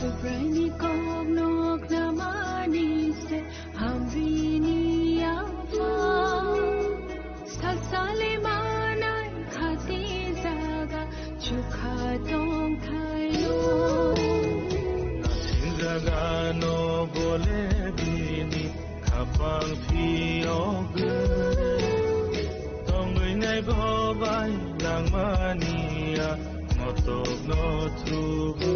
Sobrani kognok namani se hamrini afa sasale manai khati zaga chukha tong thailo nasin zaga no bole bini khapang phiog tongui nai bobai langmania motok no thubu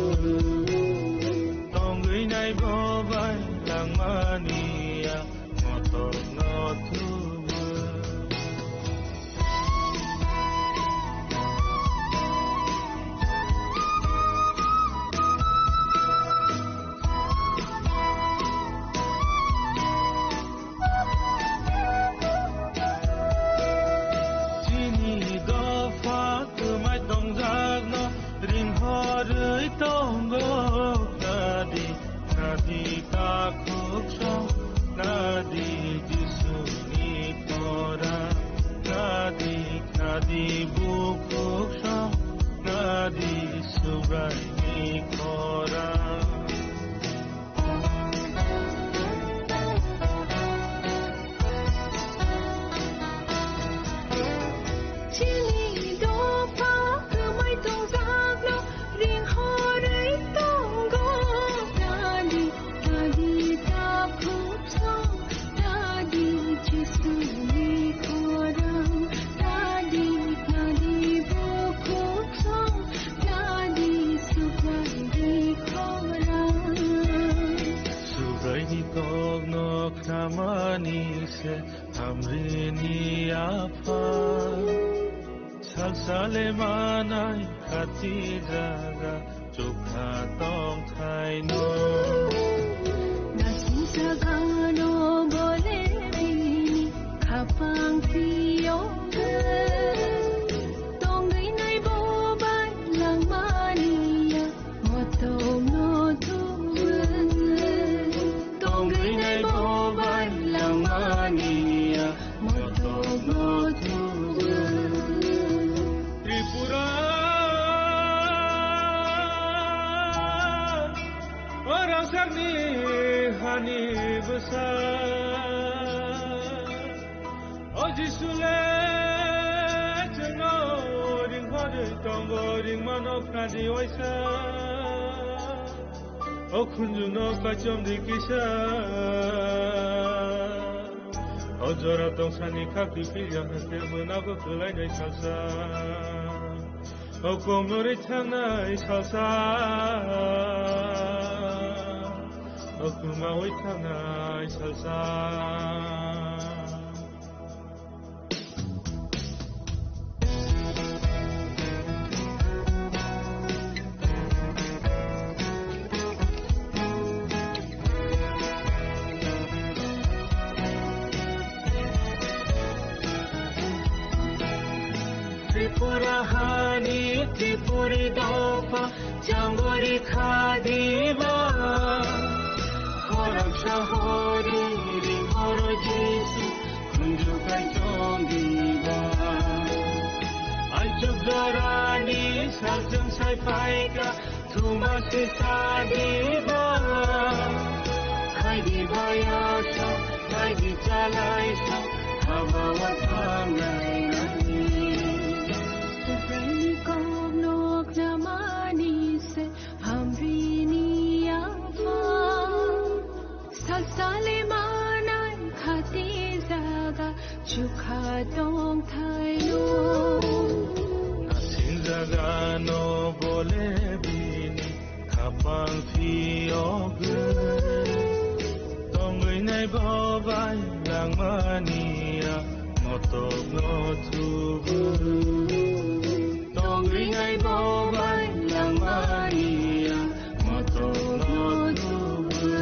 tongui nai bobai langmania motok no thubu chini do fa kumai tong jak no ring horui tongo nadi nadi ta khuk so nadi jisuni kora nadi bu khuk so nadi subrai ni kora chili do pa kumai tong jak no ring horei tong go nadi nadi ta khup so nadi jisu ni korang nadi nadi bo khup so nadi subai ni korang subrai ni kogno khamani se hamrini afa salsale manai khati jaga chukha tong thaino nasin sagano bole bini khapang phiog tongui nai bobai langmania motok no thubu tongui nai bobai langmania motok no thubu Tripura orang sarni hani besar Ojisule cengo ring hode tongo ring manok kadi oisa Okunjuno kachom dikisa Ojora tong sani khakti pilyang hake menago kulai nai salsa Okom nori tanai salsa Okuma oi tanai salsa Tripura hani Tripuri dopa Jambori khadiba Khoram shahori ring horo jisu kunju kai tongiba Ai chuk dorani saljung sai paika Thuma se sadiba Khai di bayasa Khai di chalaisa Habawa thangai nani Sobrani kognok namani se hamrini afa sasale manai khati zaga chukha tong thailo nasin zaga no bole bini khapang phiog tongui nai bobai langmania motok no thubu tongui nai bobai langmania motok no thubu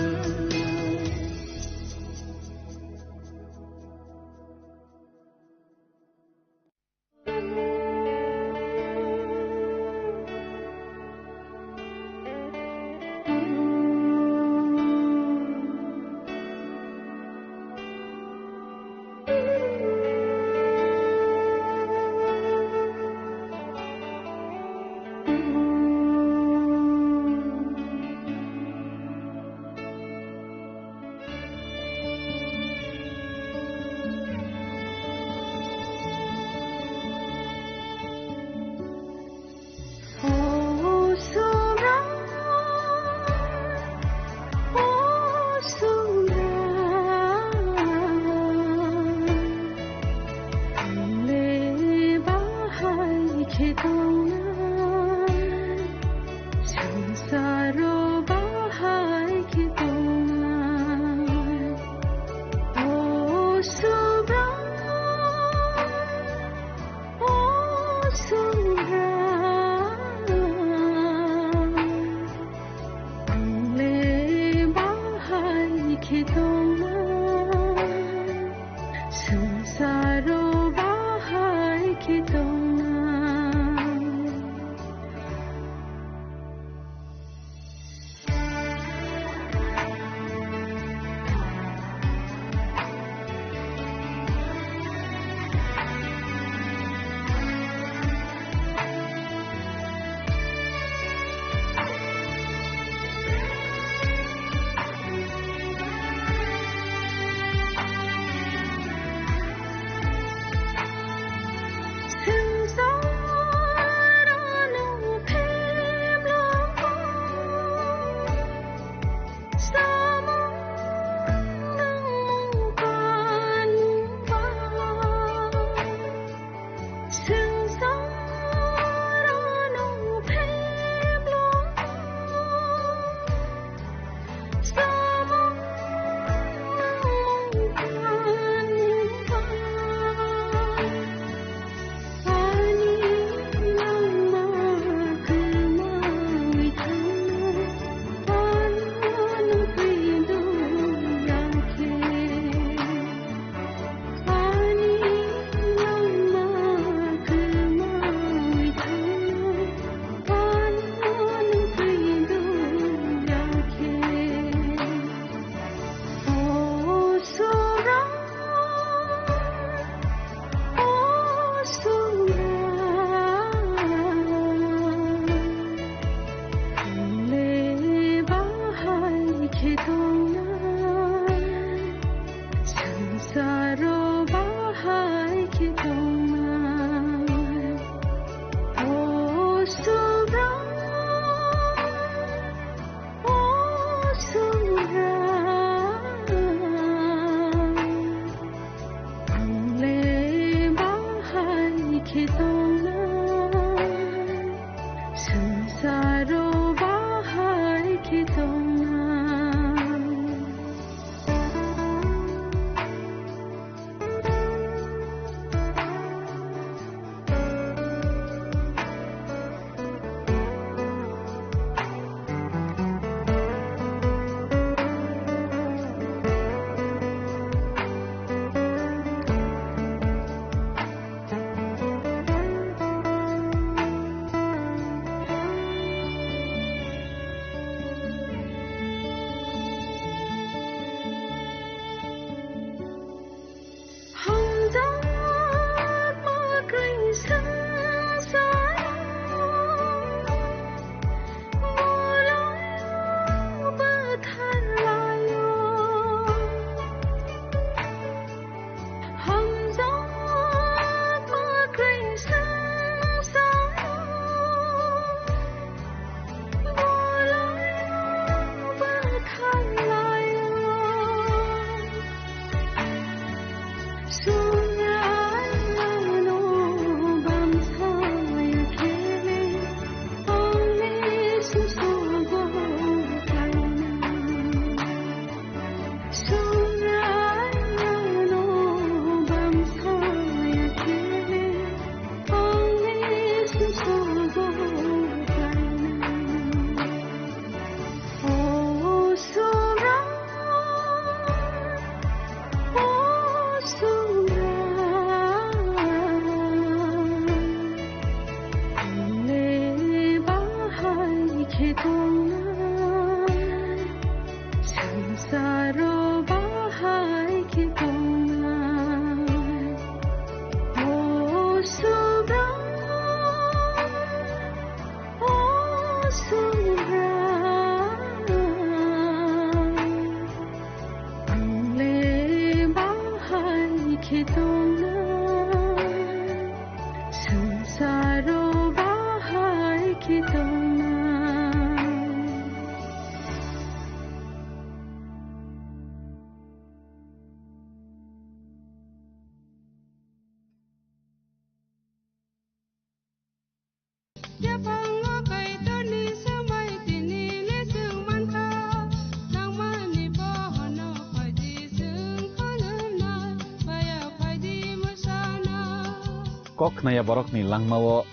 koknaya borokni langmao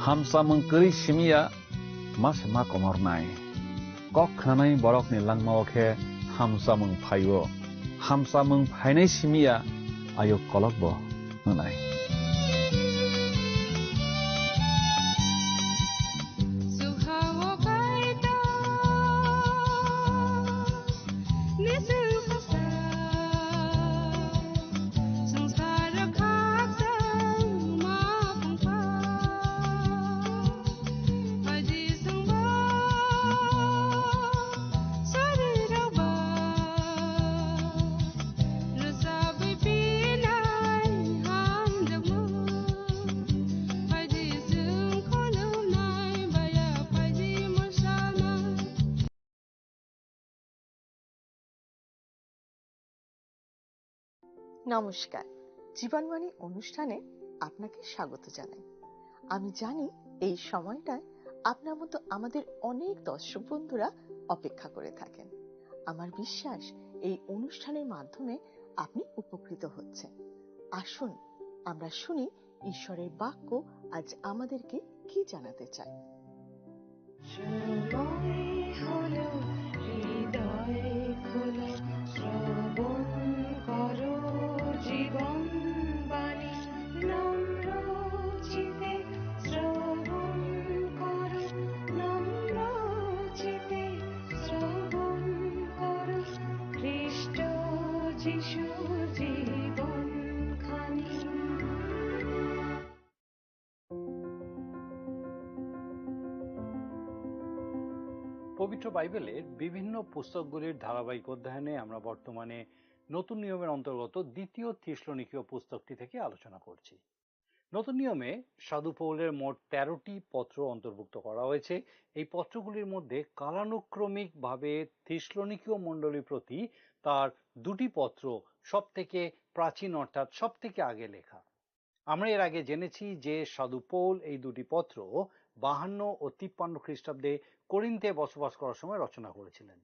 hamsa mengkeri simia mas makomornai koknanai borokni langmao ke hamsa mengphayo hamsa mengphainai simia ayo kolokbo nai নমস্কার, জীবনবাণী অনুষ্ঠানে আপনাকে স্বাগত জানাই। আমি জানি এই সময়টায় আপনার মতো আমাদের অনেক দর্শক বন্ধুরা অপেক্ষা করে থাকেন। আমার বিশ্বাস এই অনুষ্ঠানের মাধ্যমে আপনি উপকৃত হচ্ছেন। আসুন আমরা শুনি ঈশ্বরের বাক্য আজ আমাদেরকে কি জানাতে চায়। পবিত্র বাইবেলের বিভিন্ন পুস্তকগুলির ধারাবাহিক অধ্যয়নে আমরা বর্তমানে নতুন নিয়মের অন্তর্গত দ্বিতীয় থিসলনিকীয় পুস্তকটি থেকে আলোচনা করছি। নতুন নিয়মে সাধু পৌলের মোট 13টি পত্র অন্তর্ভুক্ত করা হয়েছে। এই পত্রগুলির মধ্যে কালানুক্রমিকভাবে থিসলনিকীয় মণ্ডলীর প্রতি তার দুটি পত্র সব থেকে প্রাচীন অর্থাৎ সব থেকে আগে লেখা। আমরা এর আগে জেনেছি যে সাধু পৌল এই দুটি পত্র 52 ও 53 খ্রিস্টাব্দে করিন্থে বসবাস করার সময় রচনা করেছিলেন।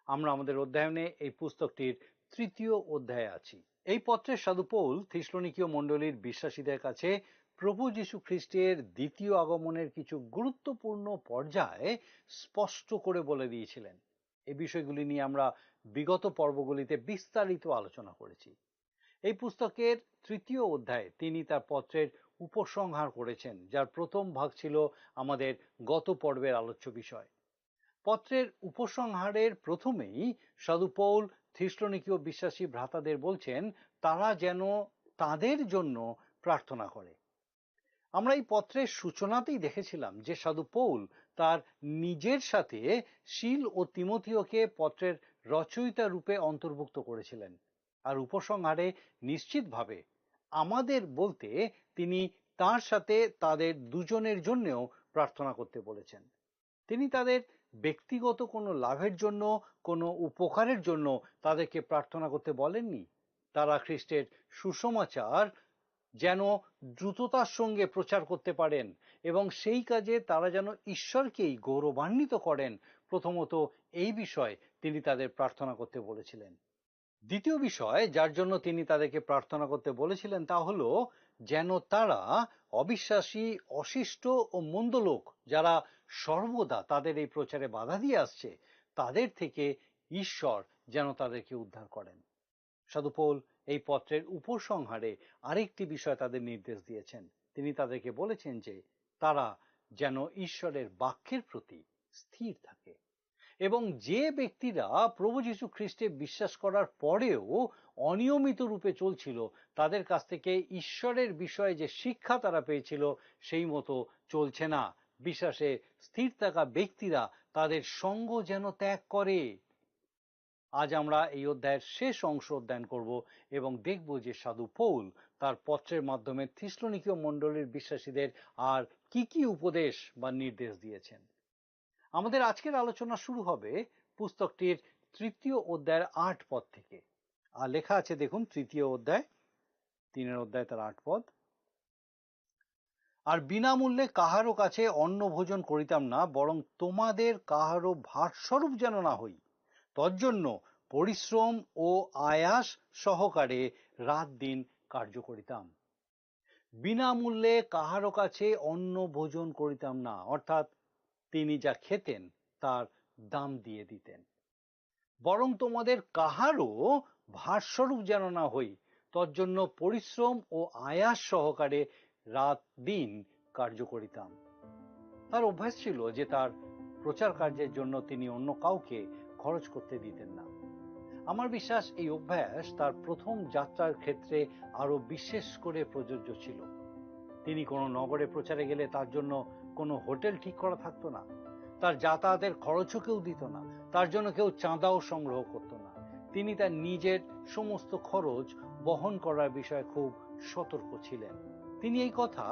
আমরা আমাদের অধ্যয়নে এই পুস্তকটির 3য় অধ্যায়ে আছি। এই পত্রের সাধু পৌল থিসলনিকীয় মণ্ডলীর বিশ্বাসীদের কাছে প্রভু যীশু খ্রিস্টের দ্বিতীয় আগমনের কিছু গুরুত্বপূর্ণ পর্যায়ে স্পষ্ট করে বলে দিয়েছিলেন। এই বিষয়গুলি নিয়ে আমরা বিগত পর্বগুলিতে বিস্তারিত আলোচনা করেছি। এই পুস্তকের 3য় অধ্যায়ে তিনি তার পত্রের উপসংহার করেছেন, যার প্রথম ভাগ ছিল আমাদের গত পর্বের আলোচ্য বিষয়। পত্রের উপসংহারের প্রথমেই সাধু পৌল থিসলনিকীয় বিশ্বাসী ভ্রাতাদের বলছেন তারা যেন তাদের জন্য প্রার্থনা করে। আমরা এই পত্রের সূচনাতেই দেখেছিলাম যে সাধু পৌল তার নিজের সাথে শিল ও তিমথিওকে পত্রের রচয়িতা রূপে অন্তর্ভুক্ত করেছিলেন, আর উপসংহারে নিশ্চিতভাবে আমাদের বলতে তিনি তার সাথে তাদের দুজনের জন্যও প্রার্থনা করতে বলেছেন। তিনি তাদের ব্যক্তিগত কোনো লাভের জন্য, কোনো উপকারের জন্য তাদেরকে প্রার্থনা করতে বলেননি। তারা খ্রিস্টের সুসমাচার যেন দ্রুততার সঙ্গে প্রচার করতে পারেন এবং সেই কাজে তারা যেন ঈশ্বরকেই গৌরবান্বিত করেন, প্রথমত এই বিষয়ে তিনি তাদের প্রার্থনা করতে বলেছিলেন। দ্বিতীয় বিষয় যার জন্য তিনি তাদেরকে প্রার্থনা করতে বলেছিলেন তা হলো যেন তারা অবিশ্বাসী, অশিষ্ট ও মন্দ লোক যারা সর্বদা তাদের এই প্রচারে বাধা দিয়ে আসছে তাদের থেকে ঈশ্বর যেন তাদেরকে উদ্ধার করেন। সাধু পৌল এই পত্রের উপসংহারে আরেকটি বিষয় তাদের নির্দেশ দিয়েছেন। তিনি তাদেরকে বলেছেন যে তারা যেন ঈশ্বরের বাক্যের প্রতি স্থির থাকে এবং যে ব্যক্তিরা প্রভু যীশু খ্রিস্টে বিশ্বাস করার পরেও অনিয়মিত রূপে চলছিল তাদের কাছ থেকে ঈশ্বরের বিষয়ে যে শিক্ষা তারা পেয়েছিল সেই মতো চলছে না। বিশ্বাসে স্থির থাকা ব্যক্তিরা তাদের সঙ্গ যেন ত্যাগ করে। আজ আমরা এই অধ্যায়ের শেষ অংশ অধ্যয়ন করব এবং দেখব যে সাধু পৌল তার পত্রের মাধ্যমে থিসলনিকীয় মণ্ডলীর বিশ্বাসীদের আর কি কি উপদেশ বা নির্দেশ দিয়েছেন। আমাদের আজকের আলোচনা শুরু হবে পুস্তকটির 3য় অধ্যায়ের 8 পদ থেকে। আর লেখা আছে দেখুন, 3য় অধ্যায় 3 অধ্যায় তার 8 পদ। আর বিনামূল্যে কাহারও কাছে অন্ন ভোজন করিতাম না, বরং তোমাদের কাহারও ভারস্বরূপ যেন না হই, তজ্জন্য পরিশ্রম ও আয়াস সহকারে রাত দিন কার্য করিতাম। বিনামূল্যে কাহারও কাছে অন্ন ভোজন করিতাম না, অর্থাৎ তিনি যা খেতেন তার দাম দিয়ে দিতেন। বরং তোমাদের কাহারও ভারস্বরূপ যেন না হই, তজ্জন্য পরিশ্রম ও আয়াস সহকারে রাত দিন কার্য করিতাম। তার অভ্যাস ছিল যে তার প্রচার কার্যের জন্য তিনি অন্য কাউকে খরচ করতে দিতেন না। আমার বিশ্বাস এই অভ্যাস তার প্রথম যাত্রার ক্ষেত্রে আরো বিশেষ করে প্রযোজ্য ছিল। তিনি কোনো নগরে প্রচারে গেলে তার জন্য কোনো হোটেল ঠিক করা থাকতো না, তার যাতায়াতের খরচও কেউ দিত না, তার জন্য কেউ চাঁদাও সংগ্রহ করত না। তিনি তার নিজের সমস্ত খরচ বহন করার বিষয়ে খুব সতর্ক ছিলেন। তিনি এই কথা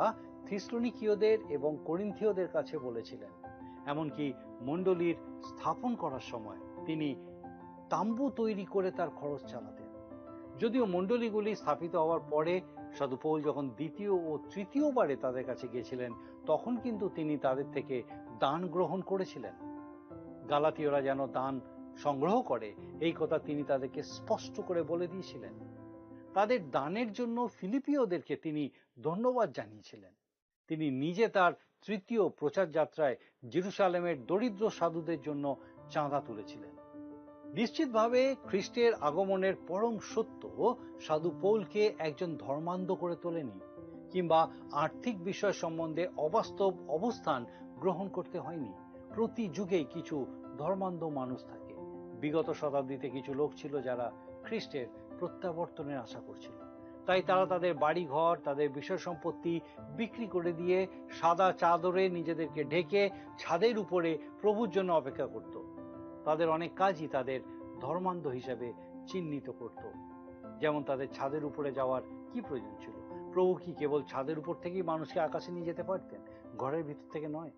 থিসলনিকীয়দের এবং করিন্থীয়দের কাছে বলেছিলেন। এমনকি মণ্ডলীর স্থাপন করার সময় তিনি তাম্বু তৈরি করে তার খরচ চালাতেন। যদিও মণ্ডলীগুলি স্থাপিত হওয়ার পরে সাধু পৌল যখন দ্বিতীয় ও তৃতীয়বারে তাদের কাছে গিয়েছিলেন, তখন কিন্তু তিনি তাদের থেকে দান গ্রহণ করেছিলেন। গালাতীয়রা যেন দান সংগ্রহ করে এই কথা তিনি তাদেরকে স্পষ্ট করে বলে দিয়েছিলেন। তাদের দানের জন্য ফিলিপিওদেরকে তিনি ধন্যবাদ জানিয়েছিলেন। তিনি নিজে তার তৃতীয় প্রচার যাত্রায় জেরুসালেমের দরিদ্র সাধুদের জন্য চাঁদা তুলেছিলেন। নিশ্চিতভাবে খ্রিস্টের আগমনের পরম সত্য সাধু পৌলকে একজন ধর্মান্ধ করে তোলেনি, কিংবা আর্থিক বিষয় সম্বন্ধে অবাস্তব অবস্থান গ্রহণ করতে হয়নি। প্রতি যুগেই কিছু ধর্মান্ধ মানুষ থাকে। বিগত শতাব্দীতে কিছু লোক ছিল যারা খ্রিস্টের প্রত্যাবর্তনের আশা করছিল, তাই তারা তাদের বাড়িঘর, তাদের বিষয় সম্পত্তি বিক্রি করে দিয়ে সাদা চাদরে নিজেদেরকে ঢেকে ছাদের উপরে প্রভুর জন্য অপেক্ষা করত। তাদের অনেক কাজই তাদের ধর্মান্ধ হিসেবে চিহ্নিত করত। যেমন তাদের ছাদের উপরে যাওয়ার কি প্রয়োজন ছিল? প্রভু কি কেবল ছাদের উপর থেকেই মানুষকে আকাশে নিয়ে যেতে পারতেন, ঘরের ভিতর থেকে নয়?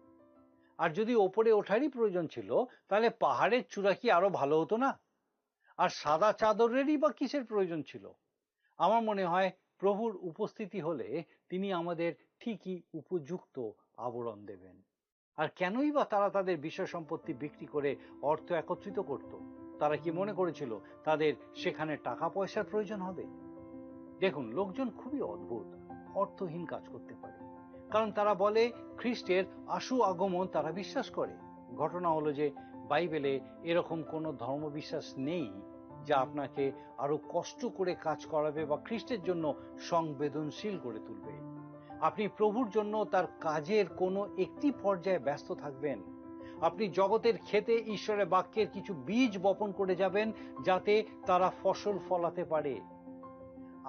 আর যদি ওপরে ওঠারই প্রয়োজন ছিল, তাহলে পাহাড়ের চূড়া কি আরো ভালো হতো না? আর সাদা চাদরেরই বা কিসের প্রয়োজন ছিল? আমার মনে হয় প্রভুর উপস্থিতি হলে তিনি আমাদের ঠিকই উপযুক্ত আবরণ দেবেন। আর কেনই বা তারা তাদের বিষয় সম্পত্তি বিক্রি করে অর্থ একত্রিত করত? তারা কি মনে করেছিল তাদের সেখানে টাকা পয়সার প্রয়োজন হবে? দেখুন, লোকজন খুবই অদ্ভুত, অর্থহীন কাজ করতে পারে, কারণ তারা বলে খ্রিস্টের আশু আগমন তারা বিশ্বাস করে। ঘটনা হলো যে বাইবেলে এরকম কোনো ধর্মবিশ্বাস নেই যা আপনাকে আরো কষ্ট করে কাজ করাবে বা খ্রিস্টের জন্য সংবেদনশীল করে তুলবে। আপনি প্রভুর জন্য তার কাজের কোনো একটি পর্যায়ে ব্যস্ত থাকবেন। আপনি জগতের ক্ষেতে ঈশ্বরের বাক্যের কিছু বীজ বপন করে যাবেন, যাতে তারা ফসল ফলাতে পারে।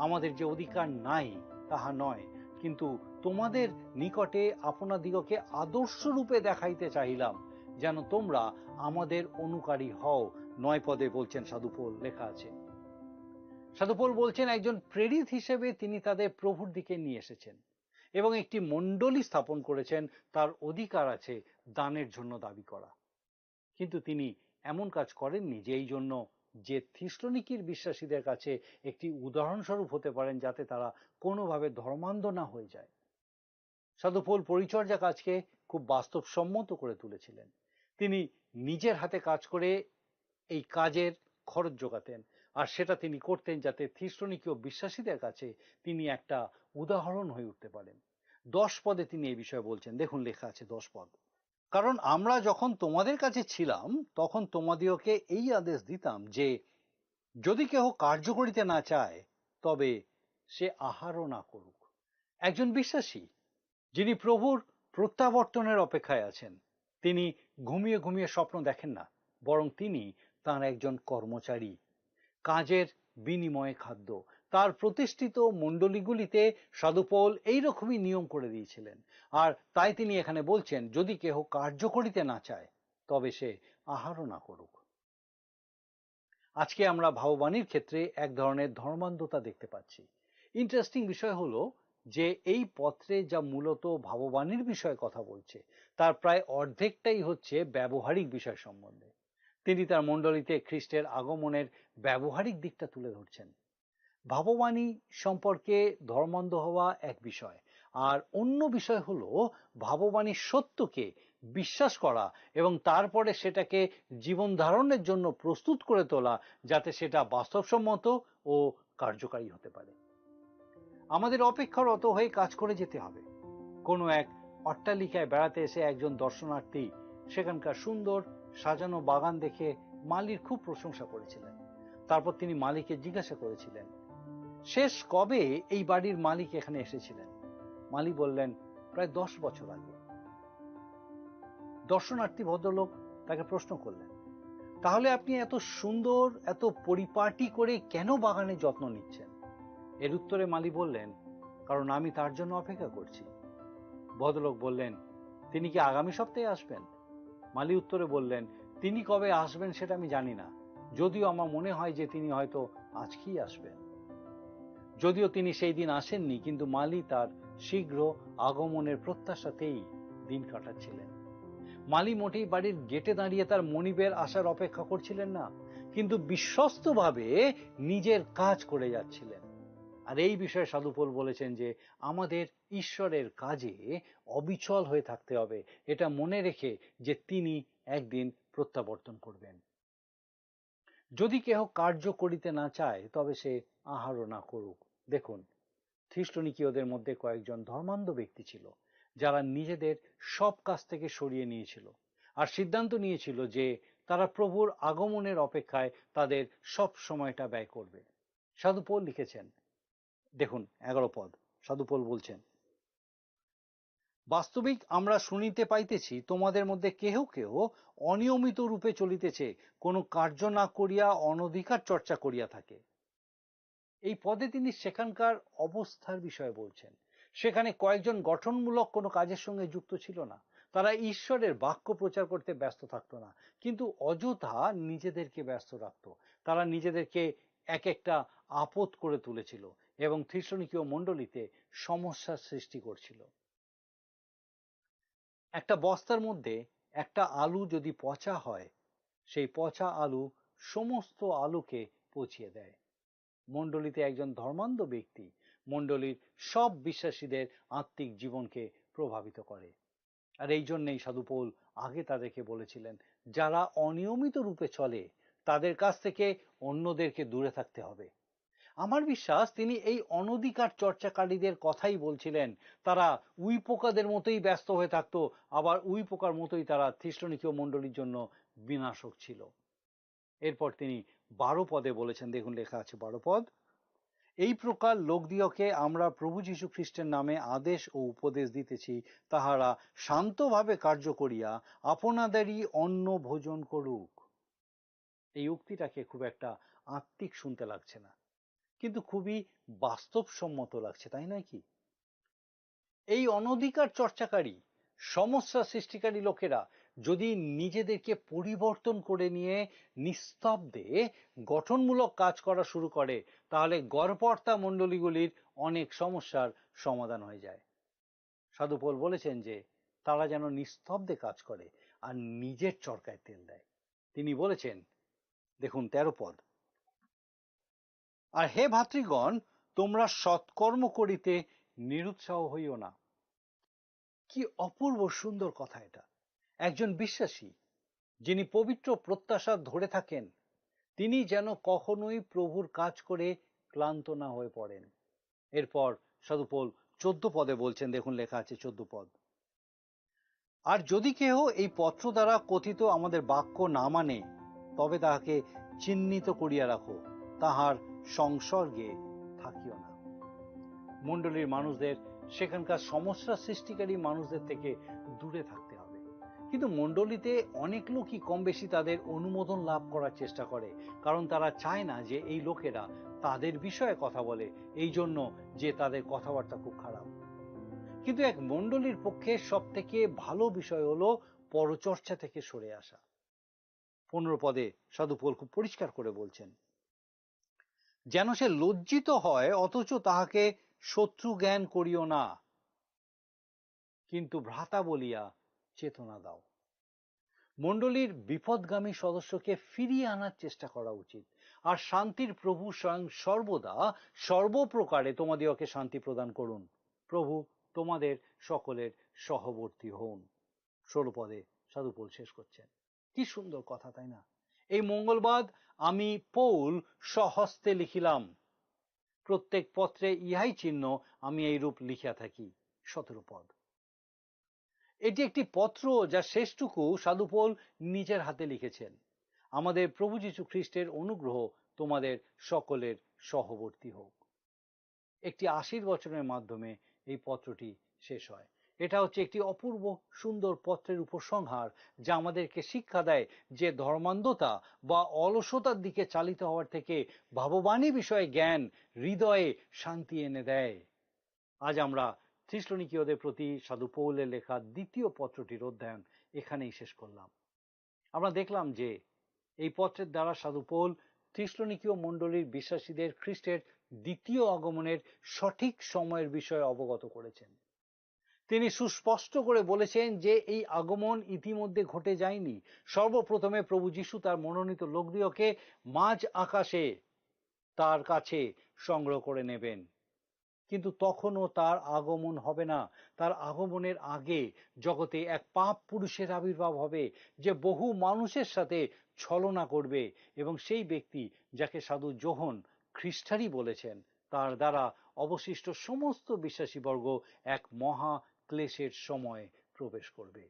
আমাদের যে অধিকার নাই তাহা নয়, কিন্তু তোমাদের নিকটে আপনাদিগকে আদর্শ রূপে দেখাইতে চাহিলাম, যেন তোমরা আমাদের অনুকারী হও। 9 পদে বলছেন সাধু পৌল, লেখা আছে। সাধু পৌল বলছেন একজন প্রেরিত হিসেবে তিনি তাদের প্রভুর দিকে নিয়ে এসেছেন এবং একটি মণ্ডলী স্থাপন করেছেন। তার অধিকার আছে দানের জন্য দাবি করা, কিন্তু তিনি এমন কাজ করেননি যে এই জন্য যে থিসলনিকির বিশ্বাসীদের কাছে একটি উদাহরণস্বরূপ হতে পারেন, যাতে তারা কোনোভাবে ধর্মান্ধ না হয়ে যায়। সাধু পৌল পরিচর্যা কাজকে খুব বাস্তবসম্মত করে তুলেছিলেন। তিনি নিজের হাতে কাজ করে এই কাজের খরচ যোগাতেন, আর সেটা তিনি করতেন যাতে থিসলনিকীয় বিশ্বাসীদের কাছে তিনি একটা উদাহরণ হয়ে উঠতে পারেন। 10 পদে তিনি এই বিষয়ে বলছেন, দেখুন লেখা আছে 10 পদ। কারণ আমরা যখন তোমাদের কাছে ছিলাম, তখন তোমাদিওকে এই আদেশ দিতাম যে যদি কেহ কার্য করিতে না চায়, তবে সে আহারও না করুক। একজন বিশ্বাসী যিনি প্রভুর প্রত্যাবর্তনের অপেক্ষায় আছেন, তিনি ঘুমিয়ে ঘুমিয়ে স্বপ্ন দেখেন না, বরং তিনি তার একজন কর্মচারী। কাজের বিনিময়ে খাদ্য। তার প্রতিষ্ঠিত মণ্ডলীগুলিতে সাধু পৌল এইরকমই নিয়ম করে দিয়েছিলেন। আর তাই তিনি এখানে বলছেন, যদি কেহ কার্য করিতে না চায়, তবে সে আহারও না করুক। আজকে আমরা ভাববাণীর ক্ষেত্রে এক ধরনের ধর্মান্ধতা দেখতে পাচ্ছি। ইন্টারেস্টিং বিষয় হলো যে এই পত্রে যা মূলত ভাববাণীর বিষয়ে কথা বলছে, তার প্রায় অর্ধেকটাই হচ্ছে ব্যবহারিক বিষয় সম্বন্ধে। তিনি তার মণ্ডলীতে খ্রিস্টের আগমনের ব্যবহারিক দিকটা তুলে ধরছেন। ভাববাণী সম্পর্কে ধর্মান্ধ হওয়া এক বিষয়, আর অন্য বিষয় হলো ভাববাণীর সত্যকে বিশ্বাস করা এবং তারপরে সেটাকে জীবন ধারণের জন্য প্রস্তুত করে তোলা, যাতে সেটা বাস্তবসম্মত ও কার্যকারী হতে পারে। আমাদের অপেক্ষারত হয়ে কাজ করে যেতে হবে। কোনো এক অট্টালিকায় বেড়াতে এসে একজন দর্শনার্থী সেখানকার সুন্দর সাজানো বাগান দেখে মালির খুব প্রশংসা করেছিলেন। তারপর তিনি মালিকে জিজ্ঞাসা করেছিলেন, শেষ কবে এই বাড়ির মালিক এখানে এসেছিলেন? মালি বললেন, প্রায় 10 বছর আগে। দর্শনার্থী ভদ্রলোক তাকে প্রশ্ন করলেন, তাহলে আপনি এত সুন্দর, এত পরিপাটি করে কেন বাগানের যত্ন নিচ্ছেন? এর উত্তরে মালি বললেন, কারণ আমি তার জন্য অপেক্ষা করছি। ভদ্রলোক বললেন, তিনি কি আগামী সপ্তাহে আসবেন? মালি উত্তরে বললেন, তিনি কবে আসবেন সেটা আমি জানি না, যদিও আমার মনে হয় যে তিনি হয়তো আজকেই আসবেন। যদিও তিনি সেই দিন আসেননি, কিন্তু মালি তার শীঘ্র আগমনের প্রত্যাশাতেই দিন কাটাচ্ছিলেন। মালি মোটেই বাড়ির গেটে দাঁড়িয়ে তার মনিবের আসার অপেক্ষা করছিলেন না, কিন্তু বিশ্বস্তভাবে নিজের কাজ করে যাচ্ছিলেন। আর এই বিষয়ে সাধু পৌল বলেছেন যে আমাদের ঈশ্বরের কাজে অবিচল হয়ে থাকতে হবে, এটা মনে রেখে যে তিনি একদিন প্রত্যাবর্তন করবেন। যদি কেহ কার্য করিতে না চায়, তবে সে আহারও না করুক। দেখুন, থিসলনিকীয়দের মধ্যে কয়েকজন ধর্মান্ধ ব্যক্তি ছিল, যারা নিজেদের সব কাজ থেকে সরিয়ে নিয়েছিল আর সিদ্ধান্ত নিয়েছিল যে তারা প্রভুর আগমনের অপেক্ষায় তাদের সব সময়টা ব্যয় করবে। সাধু পৌল লিখেছেন, দেখুন 11 পদ, সাধু পৌল বলছেন, বাস্তবিক আমরা শুনিতে পাইতেছি তোমাদের মধ্যে কেহ কেহ অনিয়মিত রূপে চলিতেছে, কোনো কার্য না করিয়া অনধিকার চর্চা করিয়া থাকে। এই পদে তিনি সেখানকার অবস্থার বিষয়ে বলছেন। সেখানে কয়েকজন গঠনমূলক কোনো কাজের সঙ্গে যুক্ত ছিল না। তারা ঈশ্বরের বাক্য প্রচার করতে ব্যস্ত থাকতো না, কিন্তু অযথা নিজেদেরকে ব্যস্ত রাখত। তারা নিজেদেরকে এক একটা আপদ করে তুলেছিল এবং থিসলনিকীয় মণ্ডলীতে সমস্যার সৃষ্টি করছিল। একটা বস্তার মধ্যে একটা আলু যদি পচা হয়, সেই পচা আলু সমস্ত আলুকে পচিয়ে দেয়। মণ্ডলীতে একজন ধর্মান্ধ ব্যক্তি মণ্ডলীর সব বিশ্বাসীদের আত্মিক জীবনকে প্রভাবিত করে। আর এই জন্যই সাধু পৌল আগে তাদেরকে বলেছিলেন, যারা অনিয়মিত রূপে চলে তাদের কাছ থেকে অন্যদেরকে দূরে থাকতে হবে। আমার বিশ্বাস তিনি এই অনধিকার চর্চাকারীদের কথাই বলছিলেন। তারা উই পোকাদের মতোই ব্যস্ত হয়ে থাকতো, আবার উই পোকার মতোই তারা থিসলনিকীয় মণ্ডলীর জন্য বিনাশক ছিল। এরপর তিনি 12 পদে বলেছেন, দেখুন লেখা আছে 12 পদ, এই প্রকার লোকদিওকে আমরা প্রভু যীশু খ্রিস্টের নামে আদেশ ও উপদেশ দিতেছি, তাহারা শান্তভাবে কার্য করিয়া আপনাদেরই অন্ন ভোজন করুক। এই উক্তিটাকে খুব একটা আত্মিক শুনতে লাগছে না, কিন্তু খুবই বাস্তবসম্মত লাগছে, তাই নয় কি? এই অনধিকার চর্চাকারী, সমস্যা সৃষ্টিকারী লোকেরা যদি নিজেদেরকে পরিবর্তন করে নিয়ে নিস্তব্ধে গঠনমূলক কাজ করা শুরু করে, তাহলে গড়পড়তা মণ্ডলীগুলির অনেক সমস্যার সমাধান হয়ে যায়। সাধু পৌল বলেছেন যে তারা যেন নিস্তব্ধে কাজ করে আর নিজের চরকায় তেল দেয়। তিনি বলেছেন, দেখুন 13 পদ, আর হে ভাতৃগণ, তোমরা সৎকর্ম করিতে নিরুৎসাহ হইও না। কি অপূর্ব সুন্দর কথা এটা! একজন বিশ্বাসী যিনি পবিত্র প্রত্যাশা ধরে থাকেন, তিনি যেন কখনোই প্রভুর কাজ করে ক্লান্ত না হয়ে পড়েন। এরপর সাধু পৌল 14 পদে বলছেন, দেখুন লেখা আছে 14 পদ, আর যদি কেহ এই পত্র দ্বারা কথিত আমাদের বাক্য না মানে, তবে তাহাকে চিহ্নিত করিয়া রাখো, তাহার সংসর্গে থাকিও না। মণ্ডলীর মানুষদের সেখানকার সমস্যা সৃষ্টিকারী মানুষদের থেকে দূরে থাকতে হবে। কিন্তু মণ্ডলীতে অনেক লোকই কম বেশি তাদের অনুমোদন লাভ করার চেষ্টা করে, কারণ তারা চায় না যে এই লোকেরা তাদের বিষয়ে কথা বলে, এই জন্য যে তাদের কথাবার্তা খুব খারাপ। কিন্তু এক মণ্ডলীর পক্ষে সব থেকে ভালো বিষয় হলো পরচর্চা থেকে সরে আসা। 15 পদে সাধু পৌল খুব পরিষ্কার করে বলছেন, যেন সে লজ্জিত হয়, অথচ তাহাকে শত্রু জ্ঞান করিও না, কিন্তু ভ্রাতা বলিয়া চেতনা দাও। মণ্ডলীর বিপদগামী সদস্যকে ফিরিয়ে আনার চেষ্টা করা উচিত। আর শান্তির প্রভু স্বয়ং সর্বদা সর্বপ্রকারে তোমাদিওকে শান্তি প্রদান করুন। প্রভু তোমাদের সকলের সহবর্তী হন। 16 পদে সাধু পৌল শেষ করছেন। কি সুন্দর কথা, তাই না? এই মঙ্গলবাদ আমি পৌল স্বহস্তে লিখিলাম। প্রত্যেক পত্রে ইহাই চিহ্ন, আমি এই রূপ লিখিয়া থাকি। 17 পদ। এটি একটি পত্র যা শেষটুকু সাধু পৌল নিজের হাতে লিখেছেন। আমাদের প্রভু যীশু খ্রিস্টের অনুগ্রহ তোমাদের সকলের সহবর্তী হোক। একটি আশীর্বচনের মাধ্যমে এই পত্রটি শেষ হয়। এটা হচ্ছে একটি অপূর্ব সুন্দর পত্রের উপসংহার, যা আমাদেরকে শিক্ষা দেয় যে ধর্মান্ধতা বা অলসতার দিকে চালিত হওয়ার থেকে ভাববাণী বিষয়ে জ্ঞান হৃদয়ে শান্তি এনে দেয়। আজ আমরা থিসলনিকীয়দের প্রতি সাধু পৌলের লেখা দ্বিতীয় পত্রটির অধ্যয়ন এখানেই শেষ করলাম। আমরা দেখলাম যে এই পত্রের দ্বারা সাধু পৌল থিসলনিকীয় মণ্ডলীর বিশ্বাসীদের খ্রিস্টের দ্বিতীয় আগমনের সঠিক সময়ের বিষয়ে অবগত করেছেন। তিনি সুস্পষ্ট করে বলেছেন যে এই আগমন ইতিমধ্যে ঘটে যায়নি। সর্বপ্রথমে প্রভু যীশু তার মনোনীত লোকদিওকে মাঝ আকাশে তার কাছে সংগ্রহ করে নেবেন, কিন্তু তখনও তার আগমন হবে না। তার আগমনের আগে জগতে এক পাপ পুরুষের আবির্ভাব হবে, যে বহু মানুষের সাথে ছলনা করবে, এবং সেই ব্যক্তি যাকে সাধু যোহন খ্রিস্টারই বলেছেন, তার দ্বারা অবশিষ্ট সমস্ত বিশ্বাসীবর্গ এক মহা ক্লেশের সময় প্রবেশ করবে।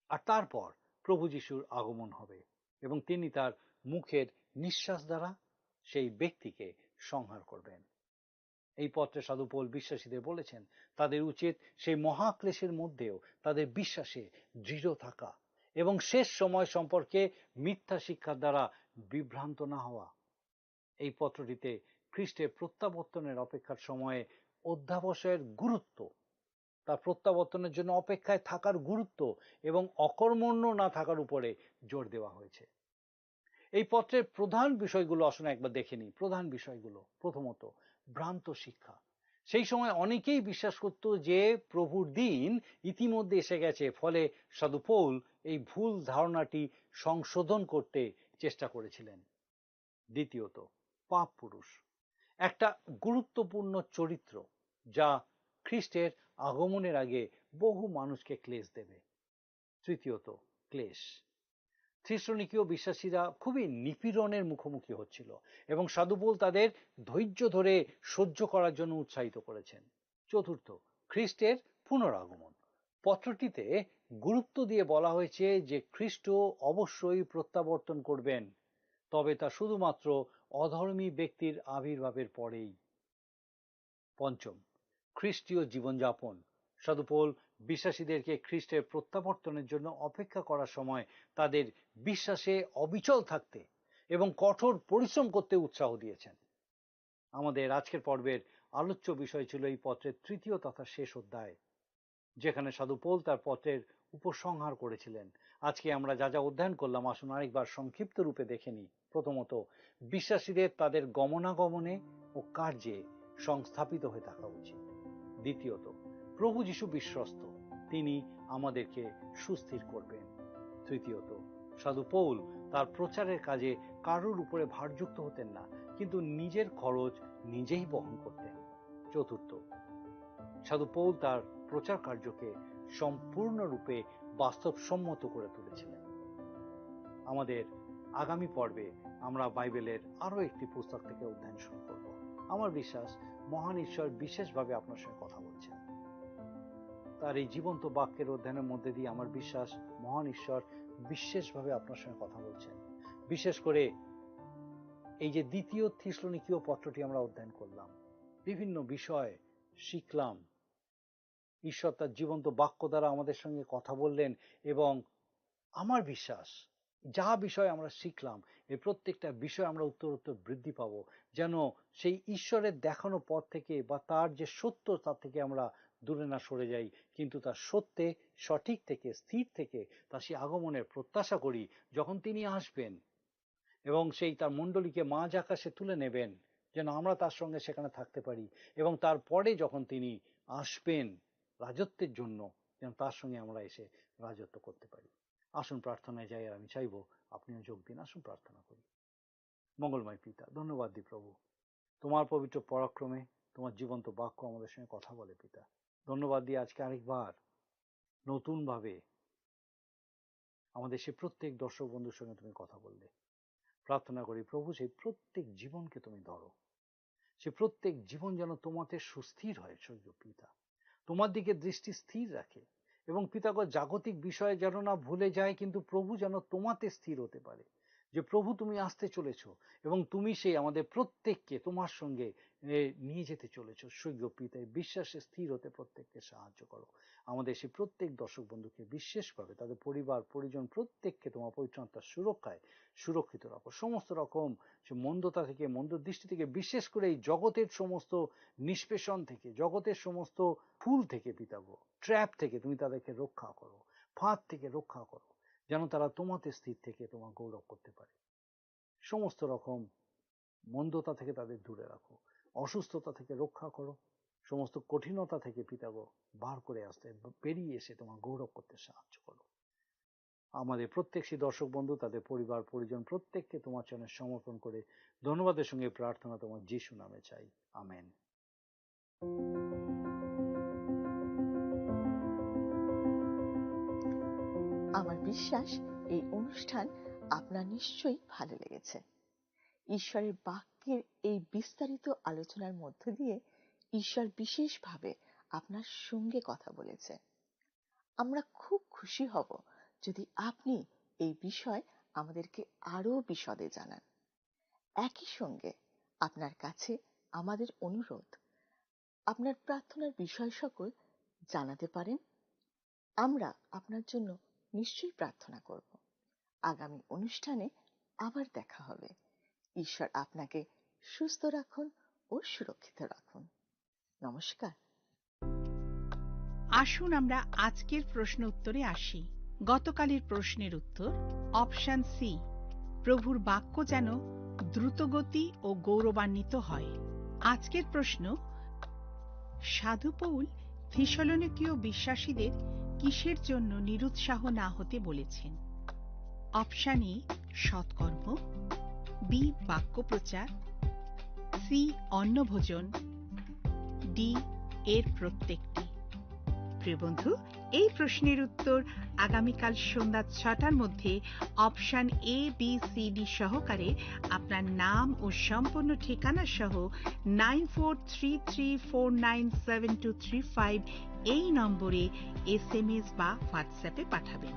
আর তারপর প্রভু যীশুর আগমন হবে এবং তিনি তার মুখের নিঃশ্বাস দ্বারা সেই ব্যক্তিকে সংহার করবেন। এই পত্রে সাধু পৌল বিশ্বাসীদের বলেছেন তাদের উচিত সেই মহাক্লেশের মধ্যেও তাদের বিশ্বাসে দৃঢ় থাকা এবং শেষ সময় সম্পর্কে মিথ্যা শিক্ষার দ্বারা বিভ্রান্ত না হওয়া। এই পত্রটিতে খ্রিস্টের প্রত্যাবর্তনের অপেক্ষার সময়ে অধ্যাবসায়ের গুরুত্ব, তার প্রত্যাবর্তনের জন্য অপেক্ষায় থাকার গুরুত্ব এবং অকর্মণ্য না থাকার উপরে জোর দেওয়া হয়েছে। এই পত্রের প্রধান বিষয়গুলো আসলে একবার দেখে নিই। প্রধান বিষয়গুলো, প্রথমত ভ্রান্ত শিক্ষা। সেই সময় অনেকেই বিশ্বাস করত যে প্রভুর দিন ইতিমধ্যে এসে গেছে, ফলে সাধু পৌল এই ভুল ধারণাটি সংশোধন করতে চেষ্টা করেছিলেন। দ্বিতীয়ত পাপ পুরুষ, একটা গুরুত্বপূর্ণ চরিত্র যা খ্রিস্টের আগমনের আগে বহু মানুষকে ক্লেশ দেবে। তৃতীয়ত ক্লেশ। থিসলনিকীয় বিশ্বাসীরা খুবই নিপীড়নের মুখোমুখি হচ্ছিল এবং সাধু পৌল তাদের ধৈর্য ধরে সহ্য করার জন্য উৎসাহিত করেছেন। চতুর্থ খ্রিস্টের পুনরাগমন। পত্রটিতে গুরুত্ব দিয়ে বলা হয়েছে যে খ্রিস্ট অবশ্যই প্রত্যাবর্তন করবেন, তবে তা শুধুমাত্র অধর্মী ব্যক্তির আবির্ভাবের পরেই। পঞ্চম খ্রিস্টীয় জীবনযাপন। সাধু পৌল বিশ্বাসীদেরকে খ্রিস্টের প্রত্যাবর্তনের জন্য অপেক্ষা করার সময় তাদের বিশ্বাসে অবিচল থাকতে এবং কঠোর পরিশ্রম করতে উৎসাহ দিয়েছেন। আমাদের আজকের পর্বের আলোচ্য বিষয় ছিল এই পত্রের তৃতীয় তথা শেষ অধ্যায়, যেখানে সাধু পৌল তার পত্রের উপসংহার করেছিলেন। আজকে আমরা যা যা অধ্যয়ন করলাম, আসুন আরেকবার সংক্ষিপ্ত রূপে দেখে নিই। প্রথমত, বিশ্বাসীদের তাদের গমনাগমনে ও কার্যে সংস্থাপিত হয়ে থাকা উচিত। দ্বিতীয়ত, প্রভু যীশু বিশ্বস্ত, তিনি আমাদেরকে সুস্থির করবেন। তৃতীয়ত, সাধু পৌল তার প্রচারের কাজে কারোর উপরে ভারযুক্ত হতেন না, কিন্তু নিজের খরচ নিজেই বহন করতেন। চতুর্থ, সাধু পৌল তার প্রচার কার্যকে সম্পূর্ণরূপে বাস্তবসম্মত করে তুলেছিলেন। আমাদের আগামী পর্বে আমরা বাইবেলের আরো একটি পুস্তক থেকে অধ্যয়ন শুরু করব। আমার বিশ্বাস মহান ঈশ্বর বিশেষভাবে আপনার সঙ্গে কথা বলছেন। তার এই জীবন্ত বাক্যের অধ্যয়নের মধ্যে দিয়ে আমার বিশ্বাস মহান ঈশ্বর বিশেষভাবে আপনার সঙ্গে কথা বলছেন। বিশেষ করে এই যে দ্বিতীয় থিসলনিকীয় পত্রটি আমরা অধ্যয়ন করলাম, বিভিন্ন বিষয় শিখলাম, ঈশ্বর তার জীবন্ত বাক্য দ্বারা আমাদের সঙ্গে কথা বললেন, এবং আমার বিশ্বাস যা বিষয় আমরা শিখলাম এই প্রত্যেকটা বিষয় আমরা উত্তরোত্তর বৃদ্ধি পাবো, যেন সেই ঈশ্বরের দেখানো পথ থেকে বা তার যে সত্য তার থেকে আমরা দূরে না সরে যাই, কিন্তু তার সত্যে সঠিক থেকে স্থির থেকে তার সেই আগমনের প্রত্যাশা করি, যখন তিনি আসবেন এবং সেই তার মণ্ডলীকে মাঝ আকাশে তুলে নেবেন, যেন আমরা তার সঙ্গে সেখানে থাকতে পারি, এবং তারপরে যখন তিনি আসবেন রাজত্বের জন্য, যেন তার সঙ্গে আমরা এসে রাজত্ব করতে পারি। আসুন প্রার্থনায় যাই, আর আমি চাইবো আপনিও যোগ দিন। আসুন প্রার্থনা করি। মঙ্গলময় পিতা, ধন্যবাদ দিই প্রভু, তোমার পবিত্র পরাক্রমে তোমার জীবন্ত বাক্য আমাদের সঙ্গে কথা বলে। পিতা, ধন্যবাদ দিই আজকে আরেকবার নতুন ভাবে আমাদের সে প্রত্যেক দর্শক বন্ধুর সঙ্গে তুমি কথা বললে। প্রার্থনা করি প্রভু, সেই প্রত্যেক জীবনকে তুমি ধরো, সে প্রত্যেক জীবন যেন তোমাতে সুস্থির হয় স্বর্গীয় পিতা, তোমার দিকে দৃষ্টি স্থির রাখে এবং পিতাগো জাগতিক বিষয়ে যেন না ভুলে যায়, কিন্তু প্রভু যেন তোমাতে স্থির হতে পারে যে প্রভু তুমি আসতে চলেছ এবং তুমি সেই আমাদের প্রত্যেককে তোমার সঙ্গে নিয়ে যেতে চলেছ। স্বর্গীয় পিতা, বিশ্বাসে স্থির হতে প্রত্যেককে সাহায্য করো। আমাদের সেই প্রত্যেক দর্শক বন্ধুকে বিশেষভাবে তাদের পরিবার পরিজন প্রত্যেককে তোমার পরিচ্ছন্নতার সুরক্ষায় সুরক্ষিত রাখো। সমস্ত রকম সে মন্দতা থেকে, মন্দ দৃষ্টি থেকে, বিশেষ করে এই জগতের সমস্ত নিষ্পেষণ থেকে, জগতের সমস্ত ফুল থেকে পিতাগো, ট্র্যাপ থেকে তুমি তাদেরকে রক্ষা করো, ফাঁদ থেকে রক্ষা করো, যেন তারা তোমাতে স্থির থেকে তোমার গৌরব করতে পারে। সমস্ত রকম মন্দতা থেকে তাদের দূরে রাখো, অসুস্থতা থেকে রক্ষা করো, সমস্ত কঠিনতা থেকে পিতাগো বার করে আসতে, বেরিয়ে এসে তোমার গৌরব করতে সাহায্য করো। আমাদের প্রত্যেক সেই দর্শক বন্ধু তাদের পরিবার পরিজন প্রত্যেককে তোমার চরণে সমর্পণ করে ধন্যবাদের সঙ্গে প্রার্থনা তোমার যিশু নামে চাই, আমেন। আমার বিশ্বাস এই অনুষ্ঠান আপনার নিশ্চয়ই ভালো লেগেছে। ঈশ্বরের বাক্যের এই বিস্তারিত আলোচনার মধ্য দিয়ে ঈশ্বর বিশেষভাবে আপনার সঙ্গে কথা বলেছে। আমরা খুব খুশি হব যদি আপনি এই বিষয় আমাদেরকে আরো বিশদে জানান। একই সঙ্গে আপনার কাছে আমাদের অনুরোধ, আপনার প্রার্থনার বিষয় সকল জানাতে পারেন। আমরা আপনার জন্য নিশ্চয়ই প্রার্থনা করব। আগামী অনুষ্ঠানে আবার দেখা হবে। ঈশ্বর আপনাকে সুস্থ রাখুন ও সুরক্ষিত রাখুন। নমস্কার। আসুন আমরা আজকের প্রশ্ন উত্তরে আসি। গতকালের প্রশ্নের উত্তর অপশন সি, প্রভুর বাক্য যেন দ্রুতগতি ও গৌরবান্বিত হয়। আজকের প্রশ্ন, সাধু পৌল থিসলনিকীয় বিশ্বাসীদের কিসের জন্য নিরুৎসাহ না হতে বলেছেন? অপশন এ সৎকর্ম, বি বাক্য প্রচার, সি অন্নভোজন, ডি এর প্রত্যেকটি। প্রিয় বন্ধু, এই প্রশ্নের উত্তর আগামীকাল সন্ধ্যা 6টার মধ্যে option A B C D সহকারে আপনার নাম ও সম্পূর্ণ ঠিকানা সহ 9433497235 এই নম্বরে SMS বা হোয়াটসঅ্যাপে পাঠাবেন।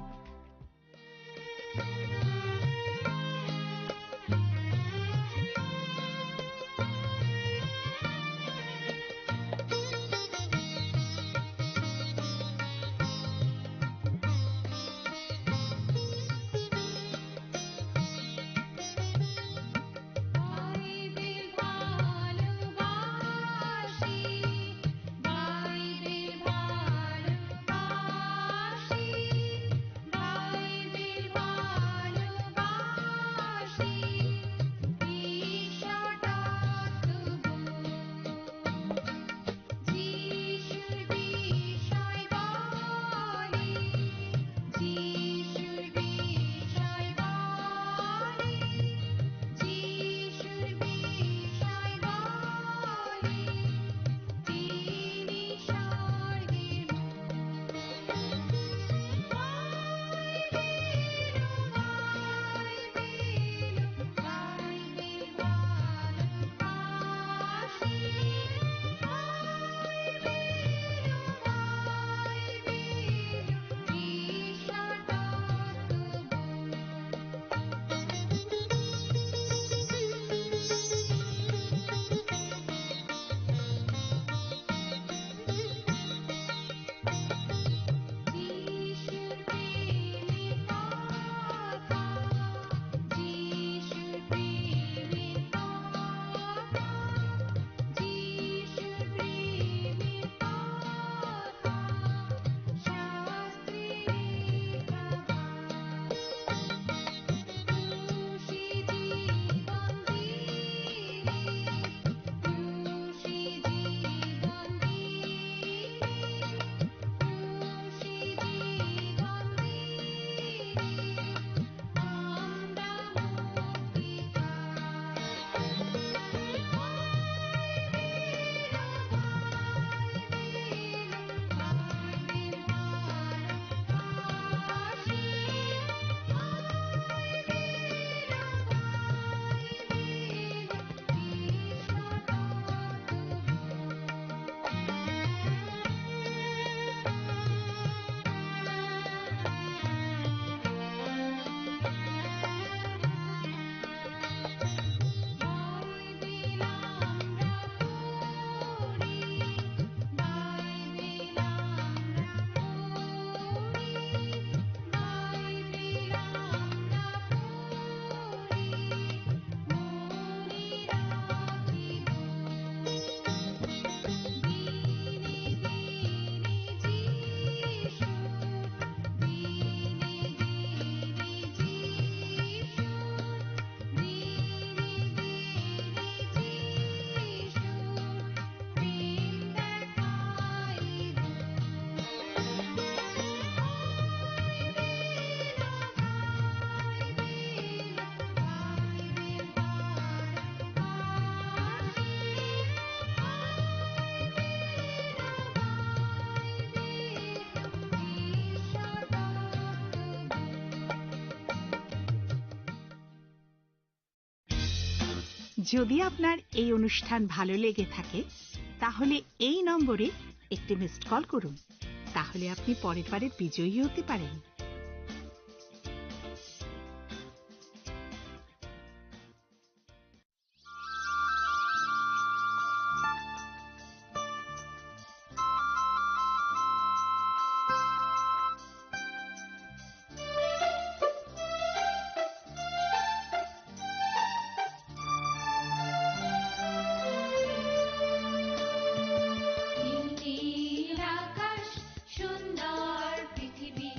যদি আপনার এই অনুষ্ঠান ভালো লেগে থাকে তাহলে এই নম্বরে একটি মিসড কল করুন। তাহলে আপনি পরের বারে বিজয়ী হতে পারেন। নীল আকাশ সুন্দর পৃথিবী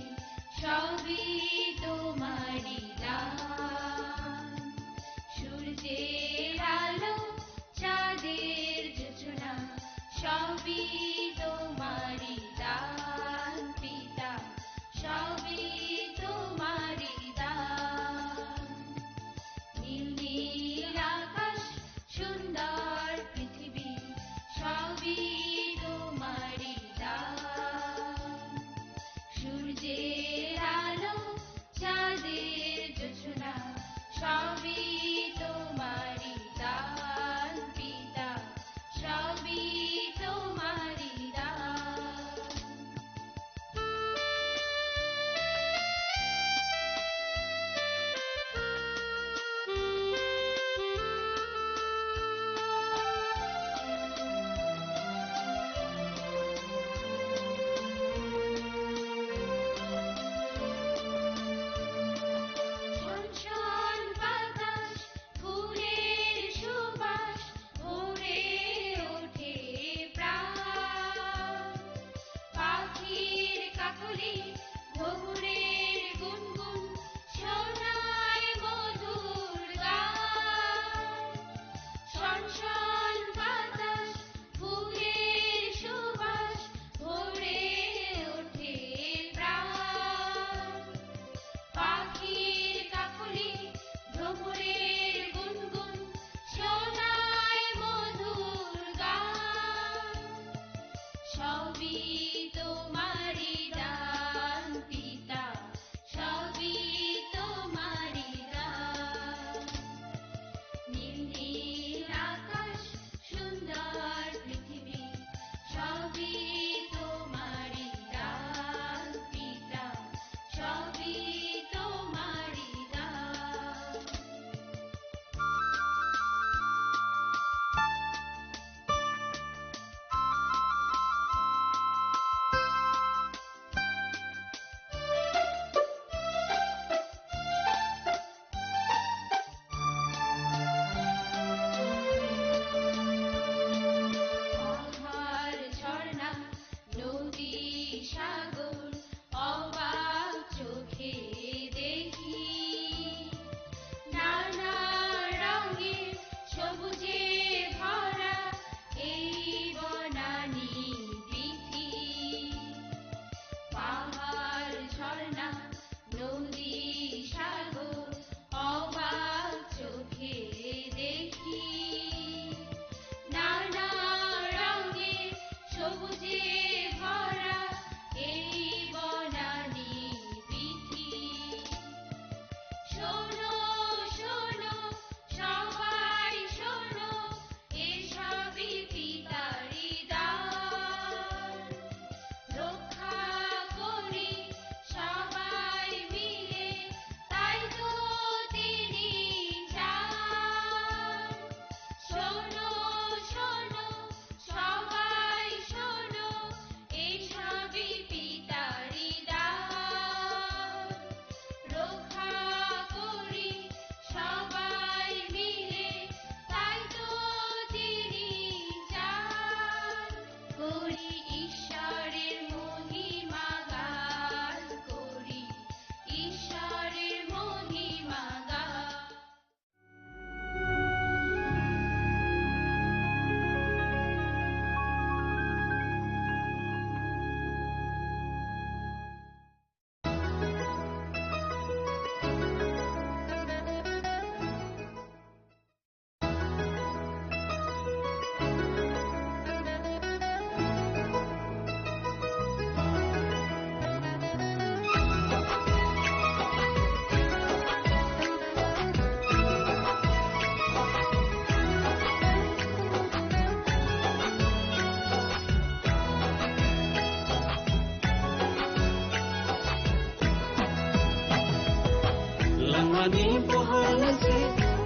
Langmani pohalase,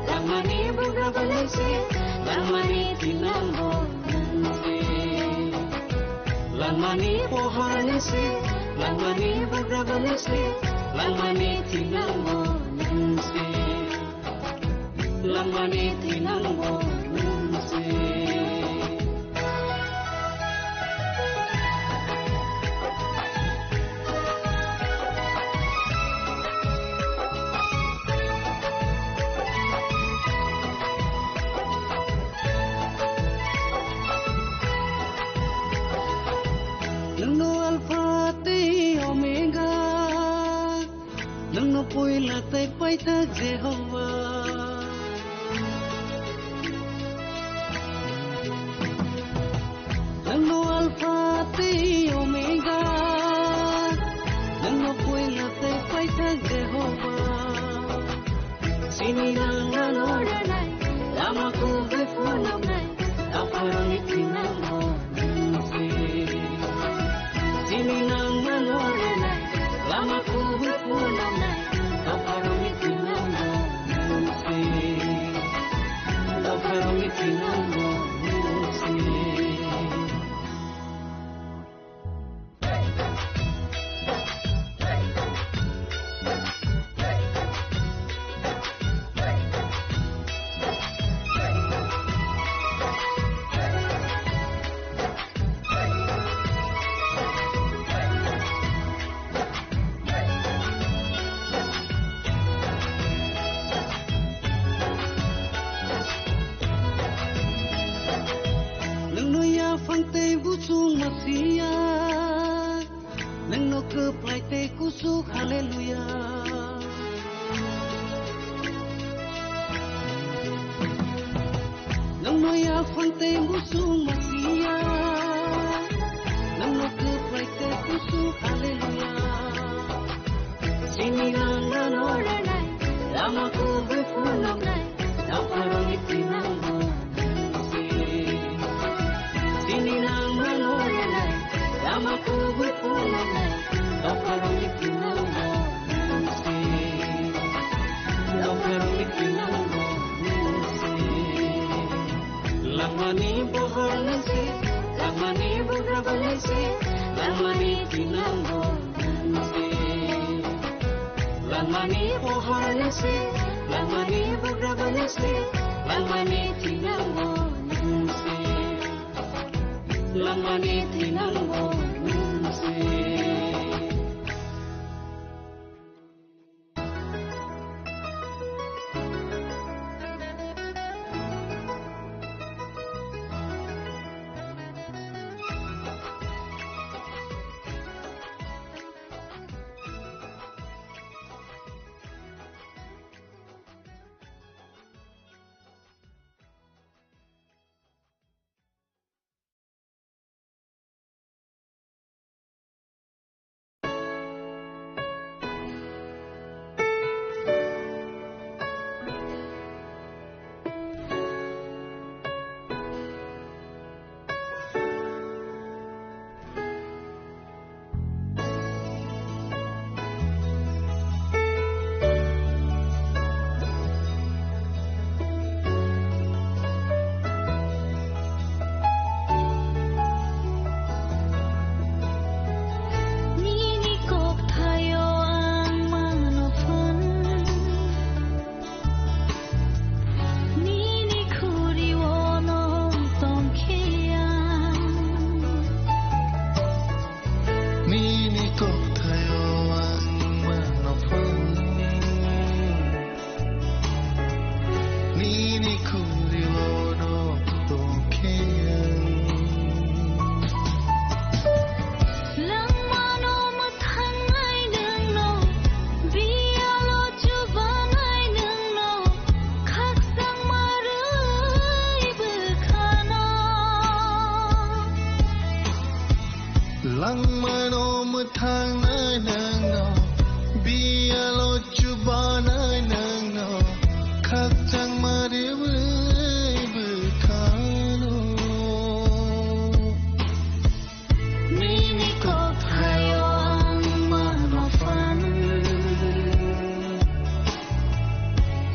langmani bugrabalase, langmani tinambo nanse. Langmani pohalase, langmani bugrabalase, langmani tinambo nanse. Langmani tinambo nanse. Poila tay paita Jehovah, Nano Alpha te Omega, Nano poila tay paita Jehovah. Sinirang nanoranay, lama ko befunamay, aparang itinamo nansi. Sinirang nanoranay, lama ko befunamay.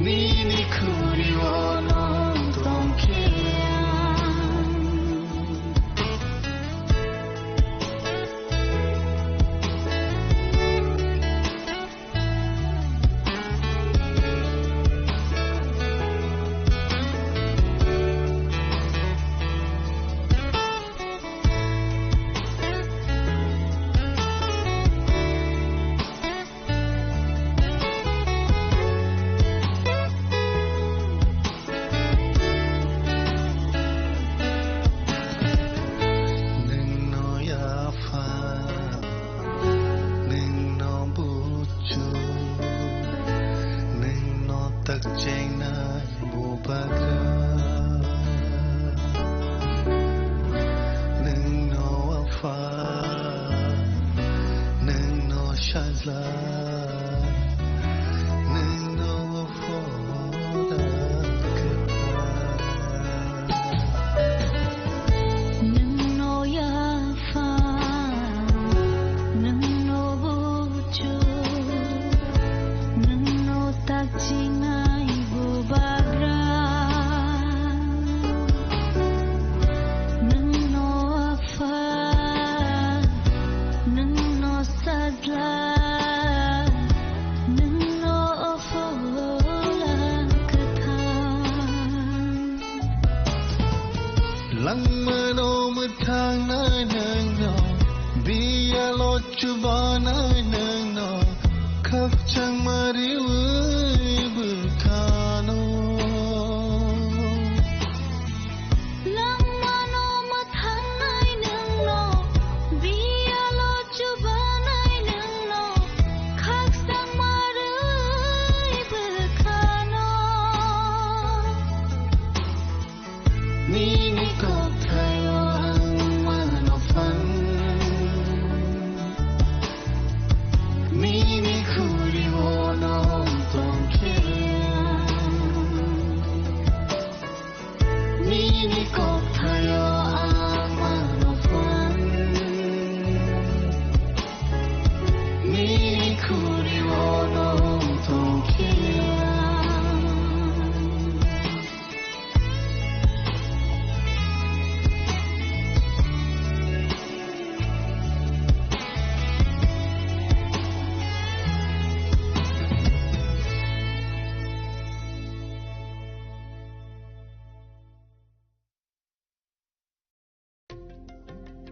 Mini kuri wono tongkia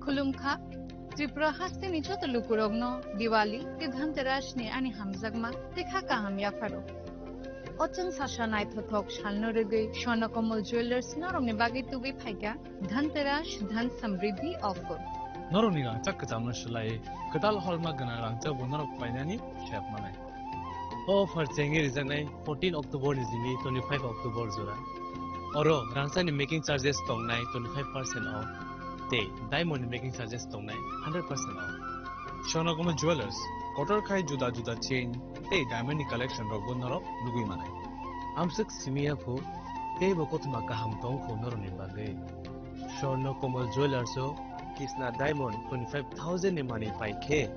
Kulumkha, Tripura haste ni chota lukurogno, Diwali, ke dhanteras ni ani hamzagma, dekha kaham yafaro. Ochang sasha nai thothok shalno rege, Shona Komal Jewelers narong ni bagi tubi phaiga, dhanteras dhan samriddhi offer. Naroni rang chak kachamna shlai kadal hallma gana rang cha bonarok painani shap manai. Offer chengi reason ai 14 October ni jini 25 October jura. Oro rangsa ni making charges tong nai 25% off. Diamond making charges tong nai 100% off. Shona Komal Jewelers kotor khai juda juda chain te diamond ni collection rok bonarok lugui manai. Amsuk simia phu te bokot ma kaham tong kho noroni bage. Shona Komal Jewelers o Kisna Diamond 25,000 ni money pai khe